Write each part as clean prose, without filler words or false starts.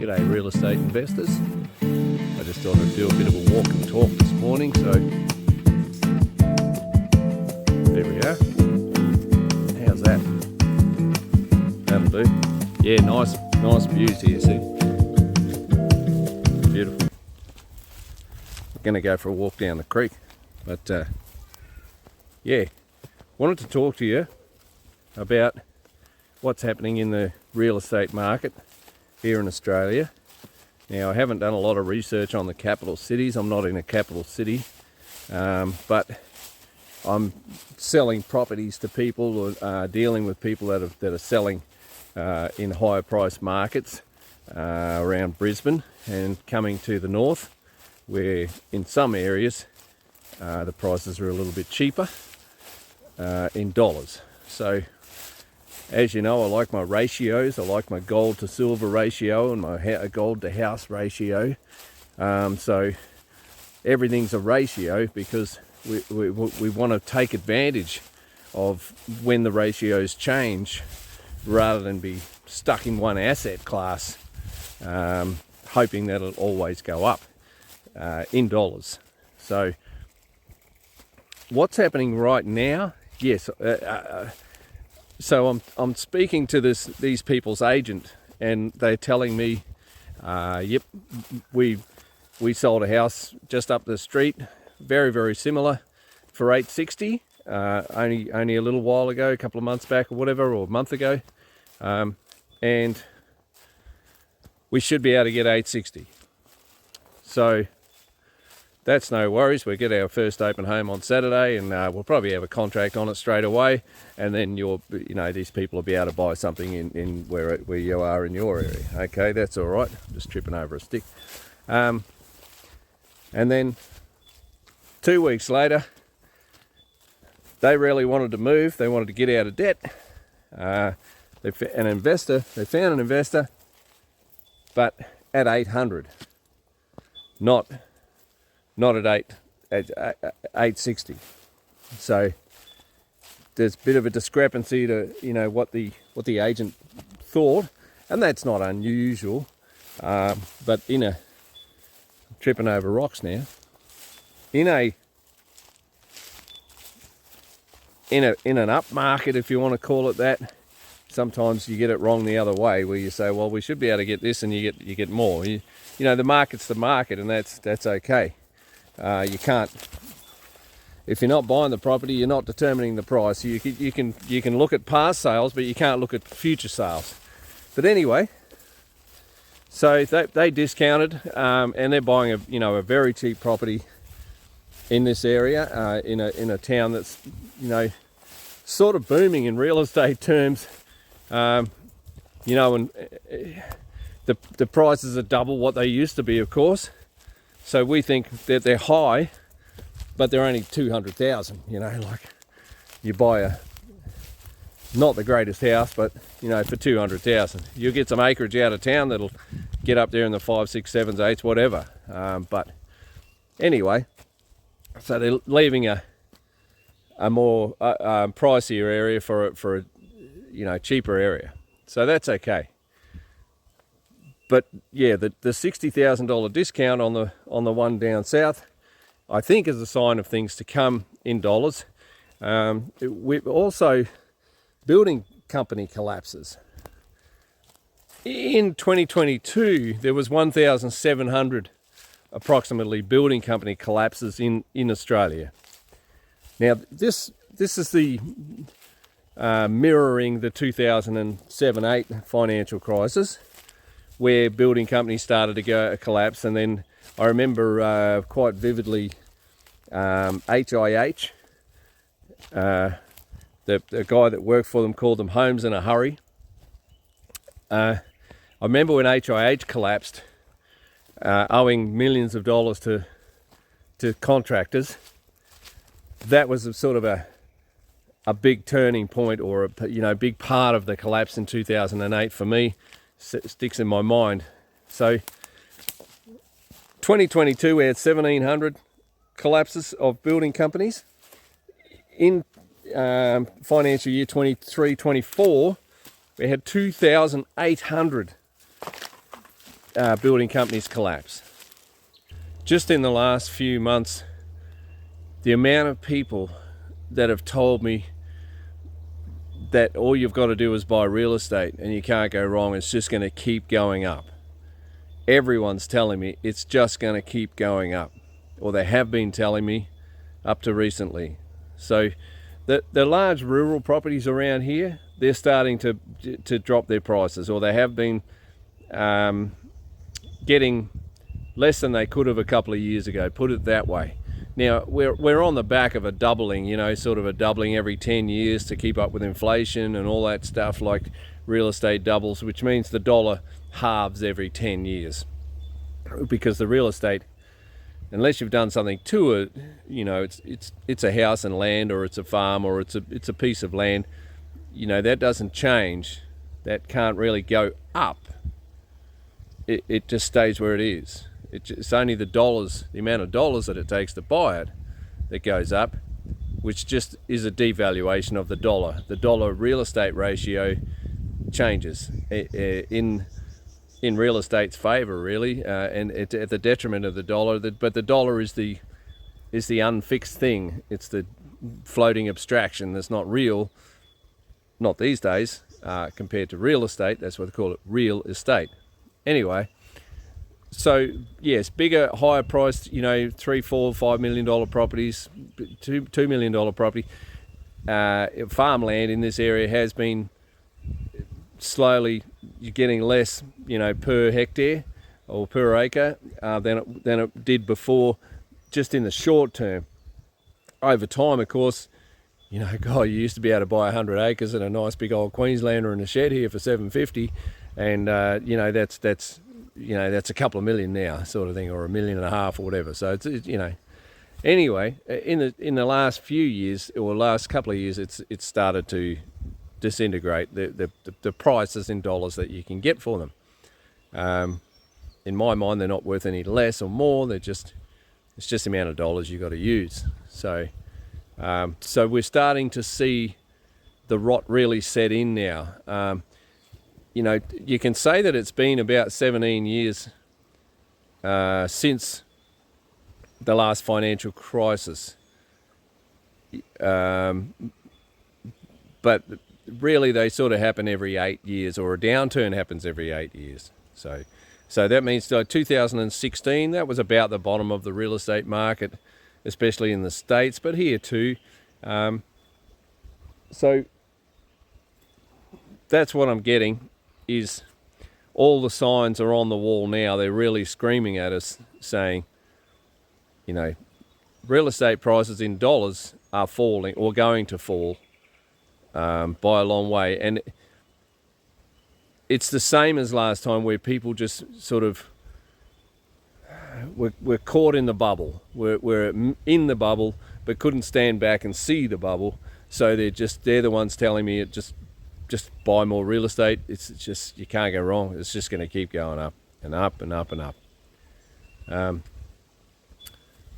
G'day real estate investors. I just thought I'd do a bit of a walk and talk this morning, so there we are. How's that? That'll do. Yeah, nice views here, see? Beautiful. I'm gonna go for a walk down the creek, but yeah, wanted to talk to you about what's happening in the real estate market here in Australia. Now, I haven't done a lot of research on the capital cities. I'm not in a capital city, but I'm selling properties to people, dealing with people that are selling in higher price markets around Brisbane and coming to the north, where in some areas the prices are a little bit cheaper in dollars. So as you know, I like my ratios. I like my gold to silver ratio and my gold to house ratio. So everything's a ratio because we want to take advantage of when the ratios change rather than be stuck in one asset class, hoping that it'll always go up in dollars. So what's happening right now? Yes. So I'm speaking to these people's agent, and they're telling me, yep, we sold a house just up the street, very similar, for $860, only a little while ago, a couple of months back or whatever, or a month ago, and we should be able to get $860. So that's no worries. We'll get our first open home on Saturday, and we'll probably have a contract on it straight away. And then these people will be able to buy something in where you are in your area. Okay, that's all right. I'm just tripping over a stick. And then 2 weeks later, they really wanted to move. They wanted to get out of debt. They found an investor, but at 800, not at 860. So there's a bit of a discrepancy to what the agent thought, and that's not unusual. But I'm tripping over rocks now. In an up market, if you want to call it that, sometimes you get it wrong the other way, where you say, well, we should be able to get this, and you get more. The market's the market, and that's okay. You can't, if you're not buying the property, you're not determining the price. You can look at past sales, but you can't look at future sales. But anyway, so they discounted, and they're buying a very cheap property in this area, in a town that's sort of booming in real estate terms, and the prices are double what they used to be, of course. So we think that they're high, but they're only 200,000. Like you buy not the greatest house, but for 200,000, you'll get some acreage out of town that'll get up there in the 5, 6, 7, 8s, whatever. But anyway, so they're leaving a more pricier area for a cheaper area. So that's okay. But yeah, the $60,000 discount on the one down south, I think, is a sign of things to come in dollars. We've also building company collapses. In 2022, there was 1,700 approximately building company collapses in Australia. Now this is the mirroring the 2007-8 financial crisis, where building companies started to collapse. And then I remember quite vividly HIH, the guy that worked for them called them homes in a hurry. I remember when HIH collapsed, owing millions of dollars to contractors. That was sort of a big turning point, or a big part of the collapse in 2008 for me. Sticks in my mind. So 2022, we had 1,700 collapses of building companies. In financial year 23-24, we had 2,800 building companies collapse. Just in the last few months, the amount of people that have told me that all you've got to do is buy real estate and you can't go wrong, it's just going to keep going up. Everyone's telling me it's just going to keep going up, or they have been telling me up to recently. So the large rural properties around here, they're starting to drop their prices, or they have been getting less than they could have a couple of years ago, put it that way. Now, we're on the back of a doubling, sort of a doubling every 10 years to keep up with inflation and all that stuff, like real estate doubles, which means the dollar halves every 10 years. Because the real estate, unless you've done something to it, it's a house and land, or it's a farm, or it's a piece of land, that doesn't change. That can't really go up. It just stays where it is. It's only the amount of dollars that it takes to buy it that goes up, which just is a devaluation of the dollar. The dollar real estate ratio changes in real estate's favor, really, and at the detriment of the dollar. But the dollar is the unfixed thing. It's the floating abstraction that's not real, not these days, compared to real estate. That's what they call it, real estate. Anyway. So yes, bigger, higher priced, $3, $4, $5 million properties, $2 million property, farmland in this area has been slowly, you're getting less, per hectare or per acre than it did before, just in the short term. Over time, of course, God, you used to be able to buy 100 acres and a nice big old Queenslander and a shed here for $750, and that's a couple of million now, sort of thing, or $1.5 million or whatever. So it's anyway, in the last few years, or last couple of years, it's started to disintegrate, the prices in dollars that you can get for them. In my mind, they're not worth any less or more. It's just the amount of dollars you got to use. So we're starting to see the rot really set in now. You can say that it's been about 17 years since the last financial crisis. But really they sort of happen every 8 years, or a downturn happens every 8 years. So that means 2016, that was about the bottom of the real estate market, especially in the States, but here too. So that's what I'm getting. Is all the signs are on the wall now. They're really screaming at us, saying, real estate prices in dollars are falling, or going to fall by a long way. And it's the same as last time, where people just sort of, we're caught in the bubble. We're in the bubble, but couldn't stand back and see the bubble. So they're the ones telling me just buy more real estate. It's just, you can't go wrong. It's just going to keep going up and up and up and up.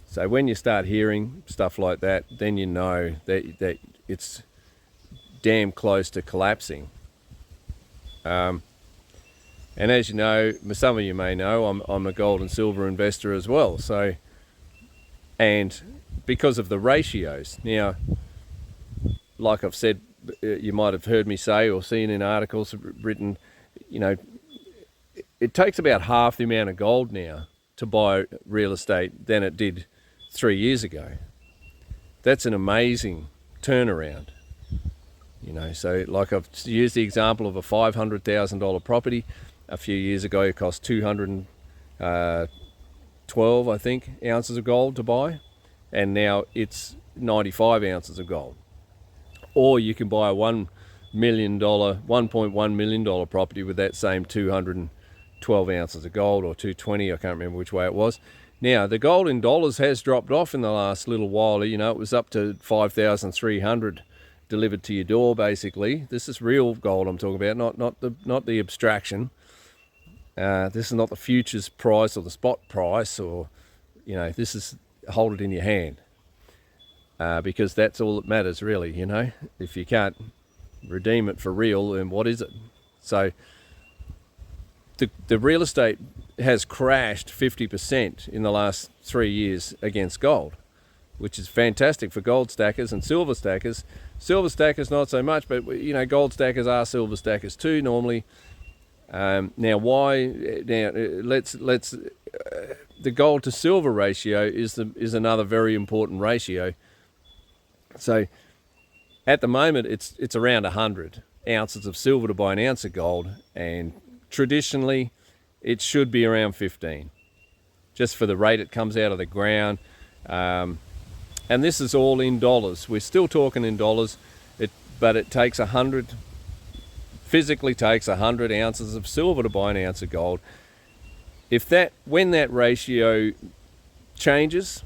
So when you start hearing stuff like that, then you know that it's damn close to collapsing. And as you know, some of you may know, I'm a gold and silver investor as well. So, and because of the ratios, now, like I've said, you might have heard me say or seen in articles written, it takes about half the amount of gold now to buy real estate than it did 3 years ago. That's an amazing turnaround. So like I've used the example of a $500,000 property. A few years ago, it cost 212, I think, ounces of gold to buy, and now it's 95 ounces of gold. Or you can buy a $1.1 million property with that same 212 ounces of gold, or 220, I can't remember which way it was. Now, the gold in dollars has dropped off in the last little while. You know, it was up to 5,300 delivered to your door, basically. This is real gold I'm talking about, not the abstraction. This is not the futures price or the spot price, or, you know, this is hold it in your hand. Because that's all that matters, really, you know. If you can't redeem it for real, then what is it? So the real estate has crashed 50% in the last 3 years against gold, which is fantastic for gold stackers and silver stackers. Silver stackers not so much, but gold stackers are silver stackers too normally. Now why? Now let's the gold to silver ratio is another very important ratio. So at the moment it's around 100 ounces of silver to buy an ounce of gold, and traditionally it should be around 15, just for the rate it comes out of the ground. And this is all in dollars. We're still talking in dollars, but it takes physically takes 100 ounces of silver to buy an ounce of gold. When that ratio changes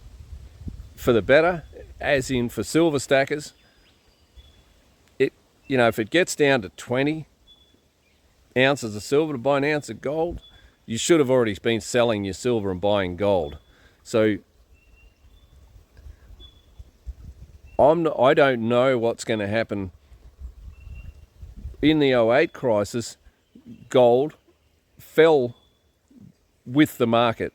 for the better, as in for silver stackers, if it gets down to 20 ounces of silver to buy an ounce of gold, you should have already been selling your silver and buying gold. So I don't know what's going to happen. In the 2008 crisis, gold fell with the market.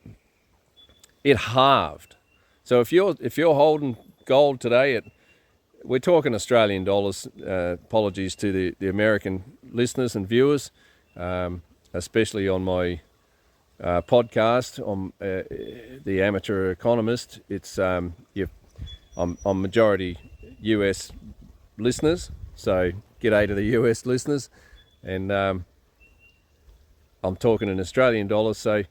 It halved. So if you're holding gold today we're talking Australian dollars. Apologies to the American listeners and viewers, especially on my podcast on the Amateur Economist. It's I'm majority US listeners, so g'day to the US listeners, and I'm talking in Australian dollars. So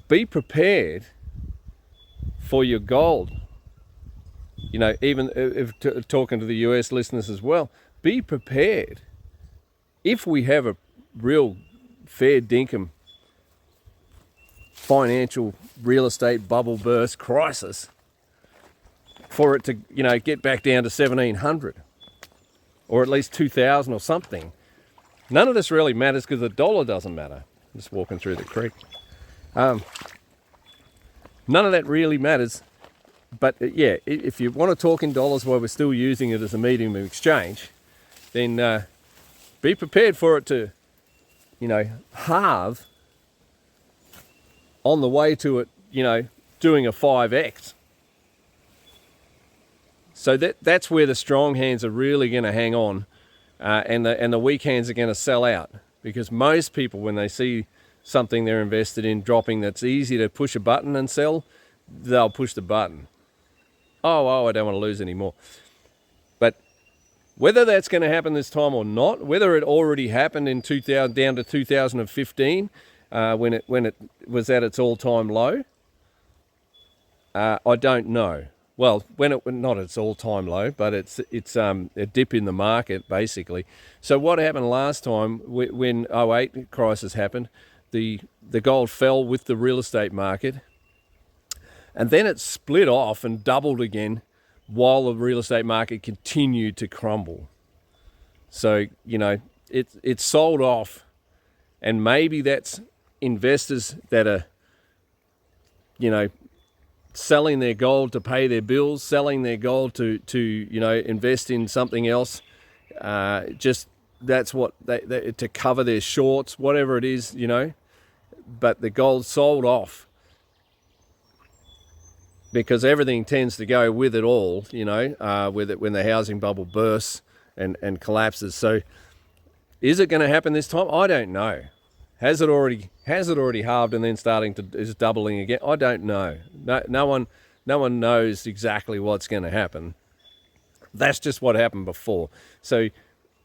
be prepared for your gold. Even if talking to the US listeners as well, be prepared. If we have a real fair dinkum financial real estate bubble burst crisis, for it to get back down to 1700 or at least 2000 or something, none of this really matters because the dollar doesn't matter. I'm just walking through the creek. None of that really matters. But if you want to talk in dollars while we're still using it as a medium of exchange, then be prepared for it to, halve on the way to it, doing a 5x. So that's where the strong hands are really going to hang on, and the weak hands are going to sell out, because most people, when they see something they're invested in dropping that's easy to push a button and sell, they'll push the button. Oh, I don't want to lose any more. But whether that's going to happen this time or not, whether it already happened in 2000 down to 2015 when it was at its all-time low, I don't know. Well, not its all-time low, but it's a dip in the market basically. So what happened last time when 2008 crisis happened? The gold fell with the real estate market. And then it split off and doubled again while the real estate market continued to crumble. So, it sold off, and maybe that's investors that are, selling their gold to pay their bills, selling their gold to invest in something else. Just that's what they to cover their shorts, whatever it is, But the gold sold off, because everything tends to go with it all, with it when the housing bubble bursts and collapses. So is it going to happen this time? I don't know. Has it already halved and then is doubling again? I don't know. No one knows exactly what's going to happen. That's just what happened before. So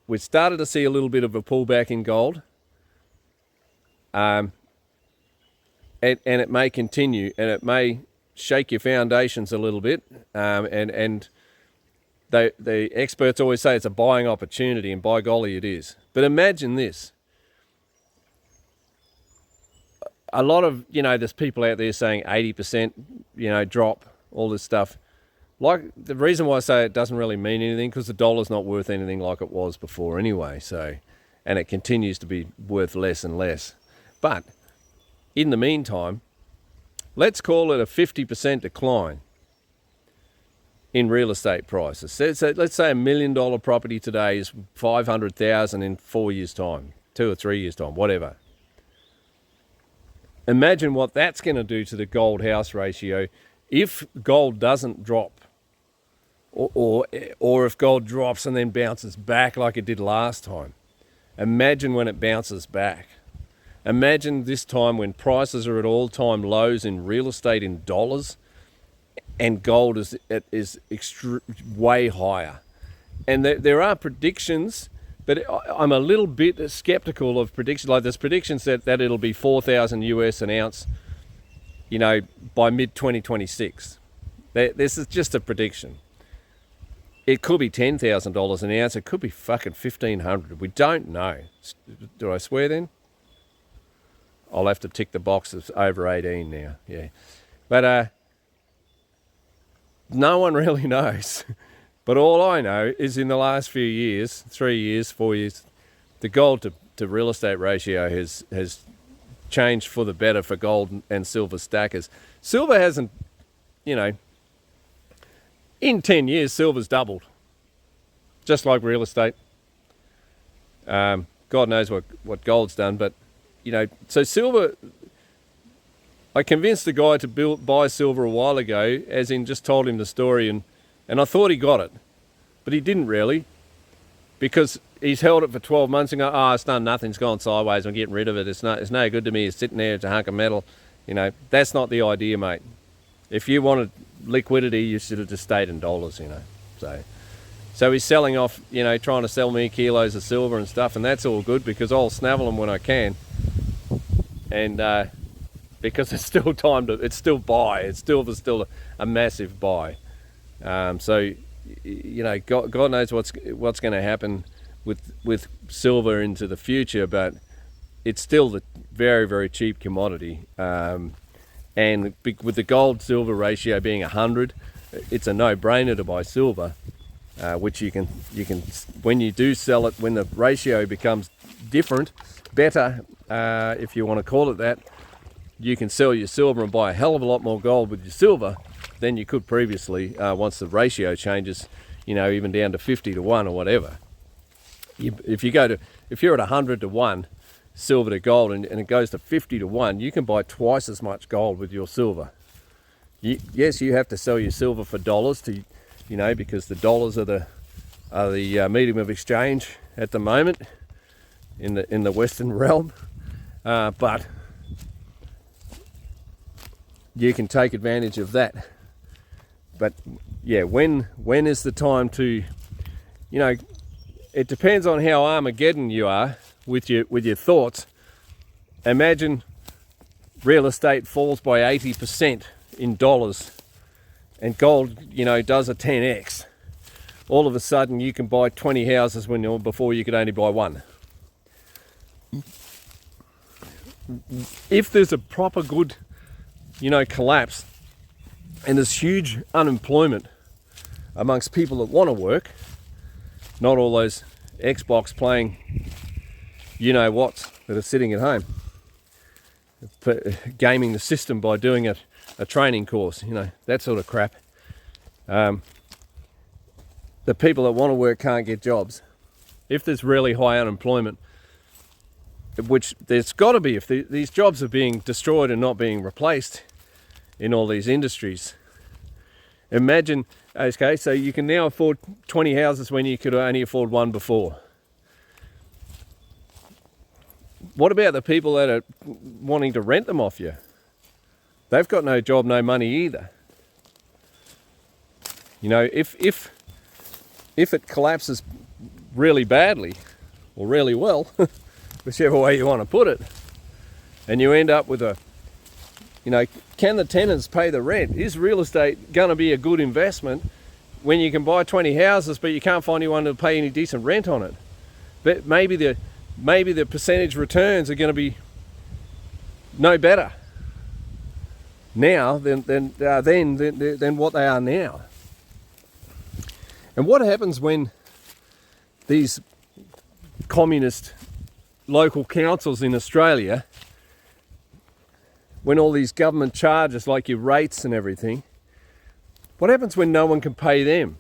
we started to see a little bit of a pullback in gold. And it may continue, and it may shake your foundations a little bit, and the experts always say it's a buying opportunity, and by golly it is. But imagine this. A lot of, there's people out there saying 80%, drop, all this stuff. Like, the reason why I say it doesn't really mean anything, because the dollar's not worth anything like it was before anyway, and it continues to be worth less and less. But in the meantime, let's call it a 50% decline in real estate prices. So let's say $1 million property today is $500,000 in 4 years' time, 2 or 3 years' time, whatever. Imagine what that's going to do to the gold house ratio if gold doesn't drop, or if gold drops and then bounces back like it did last time. Imagine when it bounces back. Imagine this time when prices are at all-time lows in real estate in dollars, and gold is way higher. And there are predictions, but I'm a little bit skeptical of predictions. Like there's predictions that it'll be 4,000 US an ounce, by mid-2026. This is just a prediction. It could be $10,000 an ounce. It could be fucking 1,500. We don't know. Do I swear then? I'll have to tick the boxes over 18 now. Yeah. But no one really knows. But all I know is in the last few years, 3 years, 4 years, the gold to real estate ratio has changed for the better for gold and silver stackers. Silver hasn't, in 10 years, silver's doubled. Just like real estate. God knows what gold's done, but, so silver, I convinced the guy to buy silver a while ago, as in just told him the story, and I thought he got it, but he didn't really, because he's held it for 12 months and go, it's done nothing, it's gone sideways, I'm getting rid of it, it's no good to me, it's sitting there, it's a hunk of metal. That's not the idea, mate. If you wanted liquidity, you should have just stayed in dollars, So he's selling off, trying to sell me kilos of silver and stuff, and that's all good because I'll snavel them when I can. And because it's still it's still buy, it's still a massive buy. So God knows what's going to happen with silver into the future, but it's still the very, very cheap commodity. And with the gold silver ratio being 100, it's a no-brainer to buy silver, which you can when you do sell it, when the ratio becomes better, if you want to call it that, you can sell your silver and buy a hell of a lot more gold with your silver than you could previously, once the ratio changes, even down to 50 to 1 or whatever. If you're at 100 to 1 silver to gold and it goes to 50 to 1, you can buy twice as much gold with your silver. Yes, you have to sell your silver for dollars because the dollars are the medium of exchange at the moment in the Western realm, but you can take advantage of that. But yeah, when is the time to, it depends on how Armageddon you are with your thoughts. Imagine real estate falls by 80% in dollars and gold, does a 10x. All of a sudden you can buy 20 houses before you could only buy one. If there's a proper good, collapse and there's huge unemployment amongst people that want to work, not all those Xbox playing whats that are sitting at home, gaming the system by doing a training course, that sort of crap. The people that want to work can't get jobs. If there's really high unemployment, which there's got to be if these jobs are being destroyed and not being replaced in all these industries. Imagine, okay, so you can now afford 20 houses when you could only afford one before. What about the people that are wanting to rent them off you? They've got no job, no money either. If it collapses really badly or really well, whichever way you want to put it, and you end up with can the tenants pay the rent? Is real estate going to be a good investment when you can buy 20 houses but you can't find anyone to pay any decent rent on it? But maybe the percentage returns are going to be no better now than what they are now. And what happens when these communist local councils in Australia, when all these government charges like your rates and everything, what happens when no one can pay them?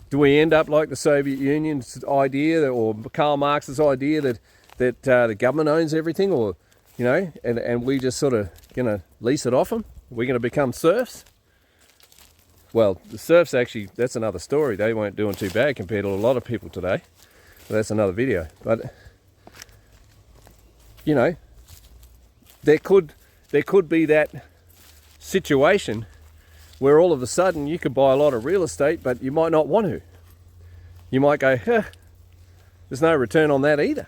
Do we end up like the Soviet Union's idea, or Karl Marx's idea that the government owns everything, or you know, and we just sort of gonna lease it off them. We're gonna become serfs. Well, the serfs actually, that's another story. They weren't doing too bad compared to a lot of people today. But that's another video. But, you know, there could be that situation where all of a sudden you could buy a lot of real estate, but you might not want to. You might go, there's no return on that either.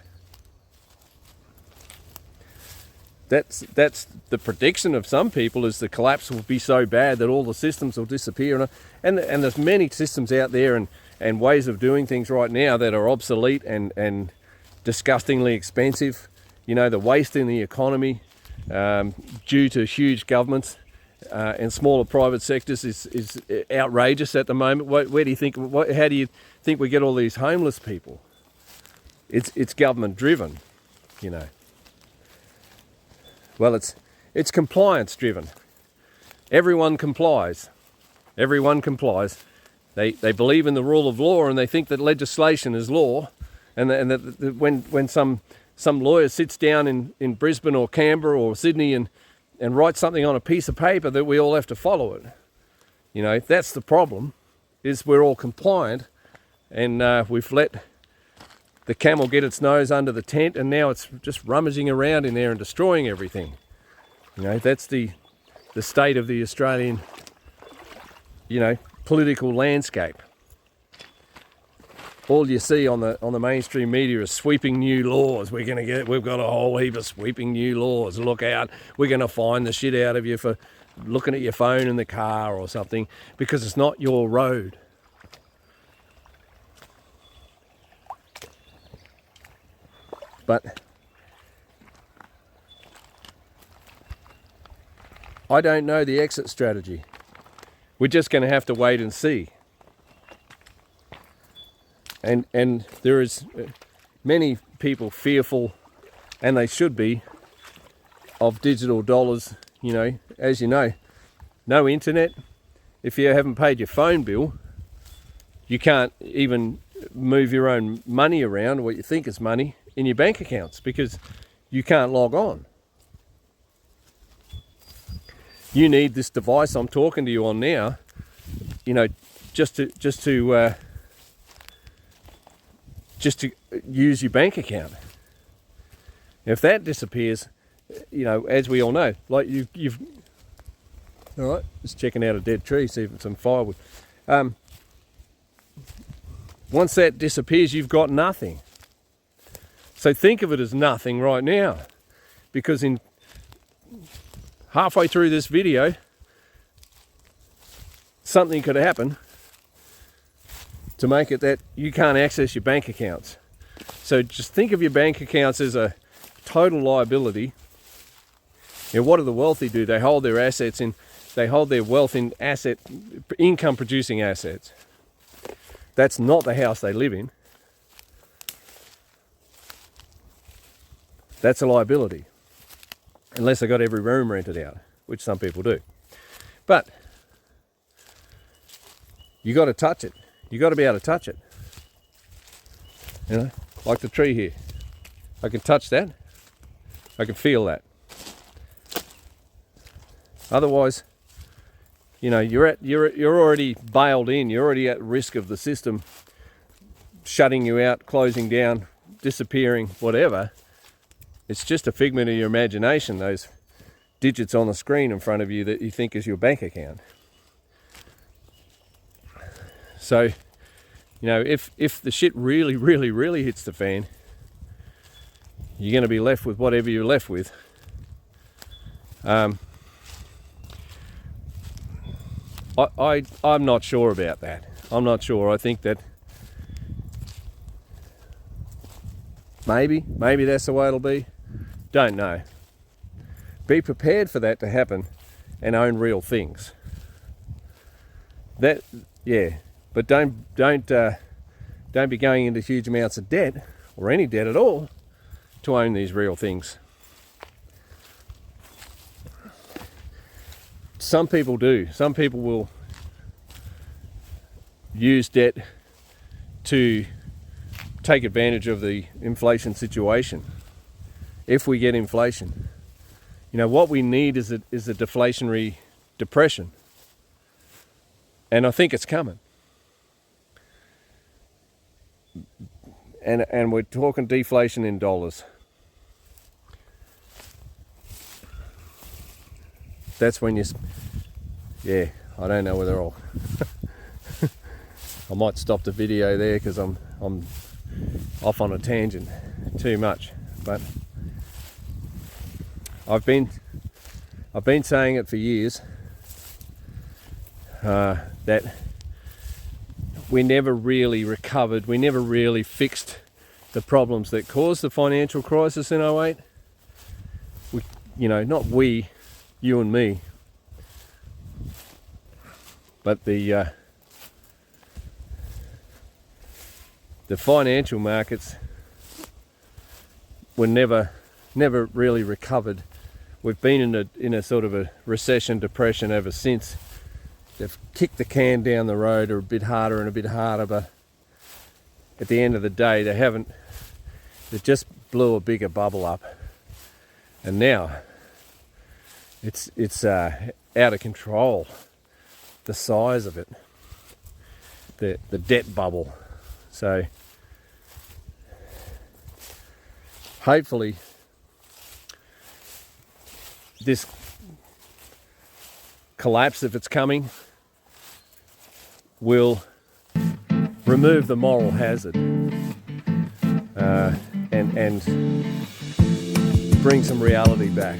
That's the prediction of some people, is the collapse will be so bad that all the systems will disappear. And there's many systems out there and ways of doing things right now that are obsolete and disgustingly expensive. You know, the waste in the economy due to huge governments and smaller private sectors is outrageous at the moment. Where do you think? How do you think we get all these homeless people? It's government driven, you know. Well, it's compliance driven. Everyone complies. Everyone complies. They believe in the rule of law, and they think that legislation is law, and that when some lawyer sits down in Brisbane or Canberra or Sydney and writes something on a piece of paper, that we all have to follow it. You know, that's the problem, is we're all compliant, and we've let the camel get its nose under the tent, and now it's just rummaging around in there and destroying everything. You know, that's the state of the Australian, you know, political landscape. All you see on the mainstream media is sweeping new laws. We've got a whole heap of sweeping new laws. Look out, we're going to fine the shit out of you for looking at your phone in the car or something, because it's not your road. But I don't know the exit strategy. We're just going to have to wait and see. And there is many people fearful, and they should be, of digital dollars. You know, as you know, no internet. If you haven't paid your phone bill, you can't even move your own money around, what you think is money, in your bank accounts, because you can't log on. You need this device I'm talking to you on now, you know, just to use your bank account. If that disappears, you know, as we all know, like you've all right, just checking out a dead tree, see if it's some firewood. Once that disappears, you've got nothing. So think of it as nothing right now, because in halfway through this video, something could happen to make it that you can't access your bank accounts. So just think of your bank accounts as a total liability. Now, what do the wealthy do? They hold their assets in, they hold their wealth in income producing assets. That's not the house they live in. That's a liability, unless they got every room rented out, which some people do. But you got to touch it. You got to be able to touch it. You know, like the tree here. I can touch that. I can feel that. Otherwise, you know, you're already bailed in. You're already at risk of the system shutting you out, closing down, disappearing, whatever. It's just a figment of your imagination, those digits on the screen in front of you that you think is your bank account. So, you know, if the shit really, really, really hits the fan, you're going to be left with whatever you're left with. I'm not sure about that. I'm not sure. I think that maybe that's the way it'll be. Don't know. Be prepared for that to happen and own real things. That, yeah, but don't be going into huge amounts of debt, or any debt at all, to own these real things. Some people do. Some people will use debt to take advantage of the inflation situation. If we get inflation, You know, what we need is a deflationary depression. And I think it's coming. And we're talking deflation in dollars. That's when yeah, I don't know whether I'll I might stop the video there because I'm off on a tangent too much. But I've been saying it for years, that we never really recovered, we never really fixed the problems that caused the financial crisis in 08. Not we, you and me, but the financial markets were never really recovered. We've been in a sort of a recession, depression ever since. They've kicked the can down the road a bit harder and a bit harder, but at the end of the day, they just blew a bigger bubble up, and now it's out of control. The size of it, the debt bubble. So hopefully this collapse, if it's coming, will remove the moral hazard and bring some reality back.